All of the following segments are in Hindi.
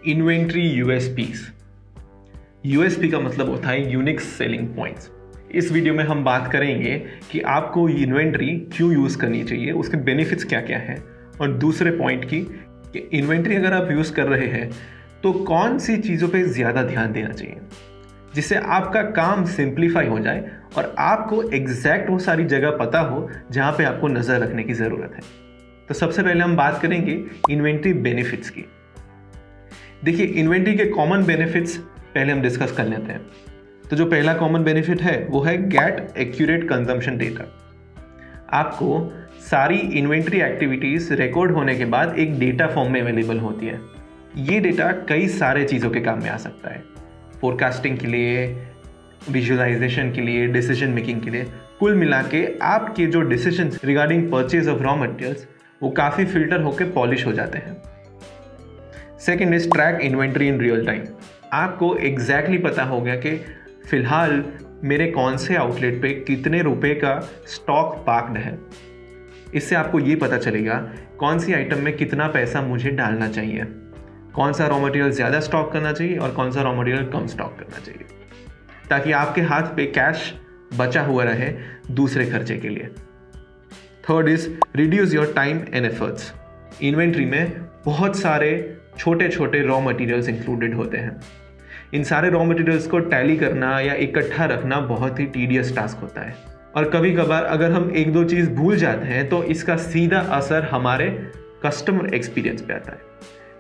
Inventory USPs. यूएसपी का मतलब होता है यूनिक सेलिंग पॉइंट्स। इस वीडियो में हम बात करेंगे कि आपको इन्वेंट्री क्यों यूज़ करनी चाहिए, उसके बेनिफिट्स क्या क्या हैं, और दूसरे पॉइंट की कि इन्वेंट्री अगर आप यूज़ कर रहे हैं तो कौन सी चीज़ों पे ज़्यादा ध्यान देना चाहिए जिससे आपका काम सिंप्लीफाई हो जाए और आपको एग्जैक्ट वो सारी जगह पता हो जहाँ पे आपको नज़र रखने की ज़रूरत है। तो सबसे पहले हम बात करेंगे इन्वेंट्री बेनिफिट्स की। देखिए, इन्वेंट्री के कॉमन बेनिफिट्स पहले हम डिस्कस कर लेते हैं। तो जो पहला कॉमन बेनिफिट है वो है गेट एक्यूरेट कंजम्पशन डेटा। आपको सारी इन्वेंट्री एक्टिविटीज रिकॉर्ड होने के बाद एक डेटा फॉर्म में अवेलेबल होती है। ये डेटा कई सारे चीज़ों के काम में आ सकता है, फोरकास्टिंग के लिए, विजुअलाइजेशन के लिए, डिसीजन मेकिंग के लिए। कुल मिला के आपके जो decision regarding purchase of raw materials वो काफ़ी फिल्टर होकर पॉलिश हो जाते हैं। Second is track inventory in real time. आपको एग्जैक्टली पता हो गया कि फिलहाल मेरे कौन से आउटलेट पे कितने रुपए का स्टॉक पार्क्ड है। इससे आपको ये पता चलेगा कौन सी आइटम में कितना पैसा मुझे डालना चाहिए, कौन सा रॉ मटेरियल ज़्यादा स्टॉक करना चाहिए और कौन सा रॉ मटेरियल कम स्टॉक करना चाहिए, ताकि आपके हाथ पे कैश बचा हुआ रहे दूसरे खर्चे के लिए। Third is reduce your time and efforts. Inventory में बहुत सारे छोटे छोटे रॉ मटेरियल्स इंक्लूडेड होते हैं। इन सारे रॉ मटेरियल्स को टैली करना या इकट्ठा रखना बहुत ही टीडियस टास्क होता है, और कभी कभार अगर हम एक दो चीज़ भूल जाते हैं तो इसका सीधा असर हमारे कस्टमर एक्सपीरियंस पे आता है,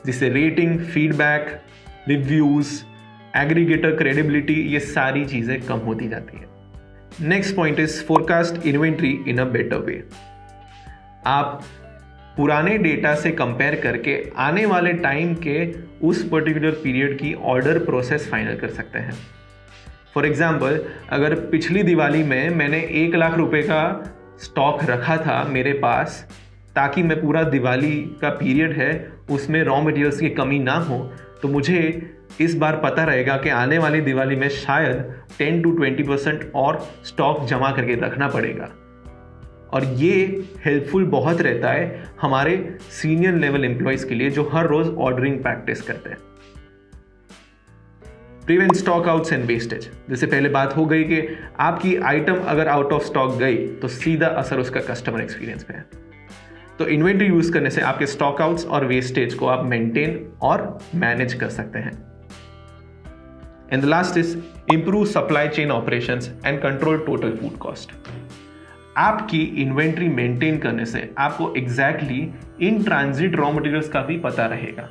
जिससे rating, feedback, reviews, aggregator credibility, ये सारी चीज़ें कम होती जाती हैं। Next point is forecast inventory in a better way. आप पुराने डेटा से कंपेयर करके आने वाले टाइम के उस पर्टिकुलर पीरियड की ऑर्डर प्रोसेस फाइनल कर सकते हैं। फॉर एग्जाम्पल, अगर पिछली दिवाली में मैंने 1 लाख रुपए का स्टॉक रखा था मेरे पास, ताकि मैं पूरा दिवाली का पीरियड है उसमें रॉ मटेरियल्स की कमी ना हो, तो मुझे इस बार पता रहेगा कि आने वाली दिवाली में शायद 10 to 20% और स्टॉक जमा करके रखना पड़ेगा। और ये हेल्पफुल बहुत रहता है हमारे सीनियर लेवल एम्प्लॉयज़ के लिए जो हर रोज़ ऑर्डरिंग प्रैक्टिस करते हैं। Prevent stock outs and wastage. जैसे पहले बात हो गई कि आपकी आइटम अगर आउट ऑफ स्टॉक गई तो सीधा असर उसका कस्टमर एक्सपीरियंस पे है। तो इन्वेंट्री यूज़ करने से आपके स्टॉक आउट्स और वेस्टेज को आप मेंटेन और मैनेज कर सकते हैं। And the last is improve supply chain operations and control total food cost. आपकी इन्वेंट्री मेंटेन करने से आपको exactly in transit raw materials का भी पता रहेगा,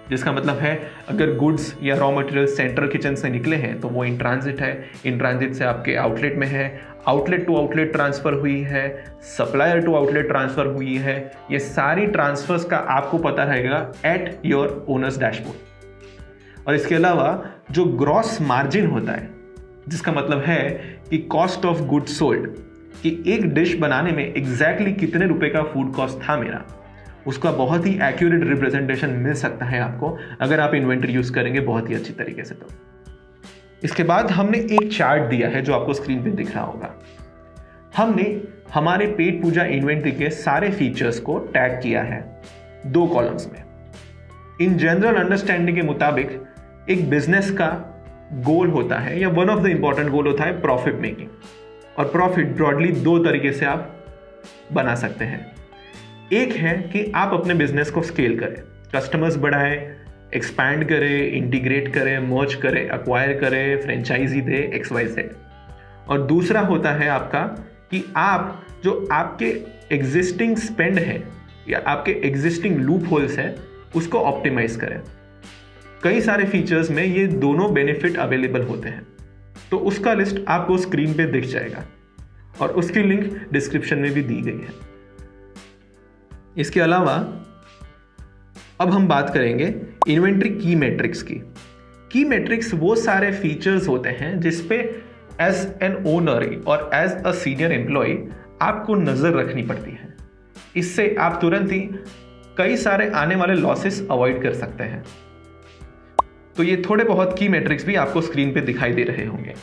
जिसका मतलब है अगर गुड्स या रॉ मटेरियल सेंट्रल किचन से निकले हैं तो वो इन ट्रांजिट है, इन ट्रांजिट से आपके आउटलेट में है, आउटलेट टू आउटलेट ट्रांसफ़र हुई है, सप्लायर टू आउटलेट ट्रांसफ़र हुई है। ये सारी ट्रांसफर्स का आपको पता रहेगा एट योर ओनर्स डैशबोर्ड। और इसके अलावा जो ग्रॉस मार्जिन होता है, जिसका मतलब है कि कॉस्ट ऑफ गुड्स सोल्ड, कि एक डिश बनाने में एग्जैक्टली कितने रुपए का फूड कॉस्ट था मेरा, उसका बहुत ही एक्यूरेट रिप्रेजेंटेशन मिल सकता है आपको अगर आप इन्वेंट्री यूज करेंगे बहुत ही अच्छी तरीके से। तो इसके बाद हमने एक चार्ट दिया है जो आपको स्क्रीन पे दिख रहा होगा। हमने हमारे पेट पूजा इन्वेंट्री के सारे फीचर्स को टैग किया है 2 कॉलम्स में। इन जनरल अंडरस्टैंडिंग के मुताबिक एक बिजनेस का गोल होता है, या वन ऑफ द इंपॉर्टेंट गोल होता है प्रॉफिट मेकिंग। और प्रॉफिट ब्रॉडली 2 तरीके से आप बना सकते हैं। एक है कि आप अपने बिजनेस को स्केल करें, कस्टमर्स बढ़ाएं, एक्सपैंड करें, इंटीग्रेट करें, मर्ज करें, एक्वायर करें, फ्रेंचाइजी दे, XYZ। और दूसरा होता है आपका कि आप जो आपके एग्जिस्टिंग स्पेंड है या आपके एग्जिस्टिंग लूप होल्स है उसको ऑप्टिमाइज करें। कई सारे फीचर्स में ये दोनों बेनिफिट अवेलेबल होते हैं, तो उसका लिस्ट आपको स्क्रीन पे दिख जाएगा और उसकी लिंक डिस्क्रिप्शन में भी दी गई है। इसके अलावा अब हम बात करेंगे इन्वेंट्री की मैट्रिक्स की। की मैट्रिक्स वो सारे फीचर्स होते हैं जिसपे एज एन ओनर और एज अ सीनियर एम्प्लॉय आपको नजर रखनी पड़ती है। इससे आप तुरंत ही कई सारे आने वाले लॉसेस अवॉइड कर सकते हैं। तो ये थोड़े बहुत की मैट्रिक्स भी आपको स्क्रीन पे दिखाई दे रहे होंगे।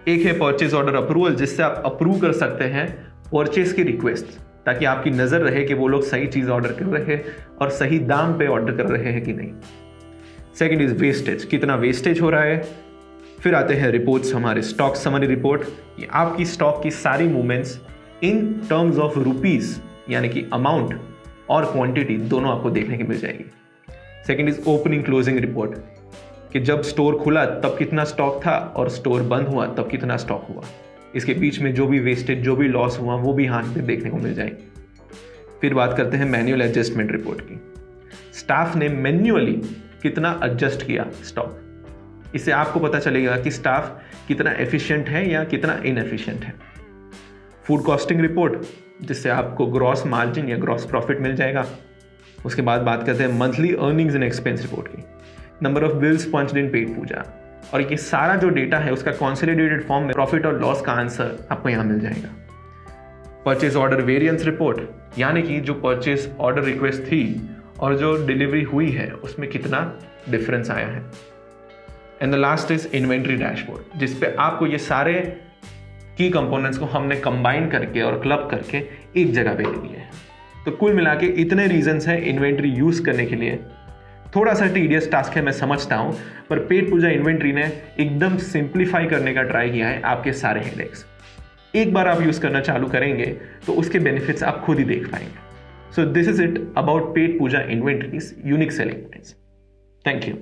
एक है परचेज ऑर्डर अप्रूवल, जिससे आप अप्रूव कर सकते हैं परचेज की रिक्वेस्ट, ताकि आपकी नज़र रहे कि वो लोग सही चीज़ ऑर्डर कर रहे हैं और सही दाम पे ऑर्डर कर रहे हैं कि नहीं। सेकंड इज वेस्टेज, कितना वेस्टेज हो रहा है। फिर आते हैं रिपोर्ट्स, हमारे स्टॉक समरी रिपोर्ट, ये आपकी स्टॉक की सारी movements in terms of rupees, यानी कि अमाउंट और क्वांटिटी दोनों आपको देखने की मिल जाएगी। Second is opening closing report, कि जब स्टोर खुला तब कितना स्टॉक था और स्टोर बंद हुआ तब कितना स्टॉक हुआ, इसके बीच में जो भी वेस्टेज, जो भी लॉस हुआ वो भी यहाँ पे देखने को मिल जाएगी। फिर बात करते हैं मैन्युअल एडजस्टमेंट रिपोर्ट की, स्टाफ ने मैन्युअली कितना एडजस्ट किया स्टॉक, इससे आपको पता चलेगा कि स्टाफ कितना एफिशिएंट है या कितना इनएफिशिएंट है। फूड कॉस्टिंग रिपोर्ट, जिससे आपको ग्रॉस मार्जिन या ग्रॉस प्रॉफिट मिल जाएगा। उसके बाद बात करते हैं monthly earnings and expense report की, number of bills punched in Petpooja, और ये सारा जो डेटा है उसका कॉन्सोलिडेटेड फॉर्म में प्रॉफिट और लॉस का आंसर आपको यहाँ मिल जाएगा। परचेज ऑर्डर वेरिएंस रिपोर्ट, यानी कि जो परचेज ऑर्डर रिक्वेस्ट थी और जो डिलीवरी हुई है उसमें कितना डिफरेंस आया है। And the last is inventory dashboard, जिस पे आपको ये सारे की कंपोनेंट्स को हमने कंबाइन करके और क्लब करके एक जगह पे ले लिया है। तो कुल मिला के इतने रीजंस हैं इन्वेंट्री यूज करने के लिए। थोड़ा सा टीडियस टास्क है, मैं समझता हूं, पर पेट पूजा इन्वेंट्री ने एकदम सिंप्लीफाई करने का ट्राई किया है आपके सारे हेडेक्स। एक बार आप यूज करना चालू करेंगे तो उसके बेनिफिट्स आप खुद ही देख पाएंगे। So this is it about Petpooja inventory's unique selling points. Thank you.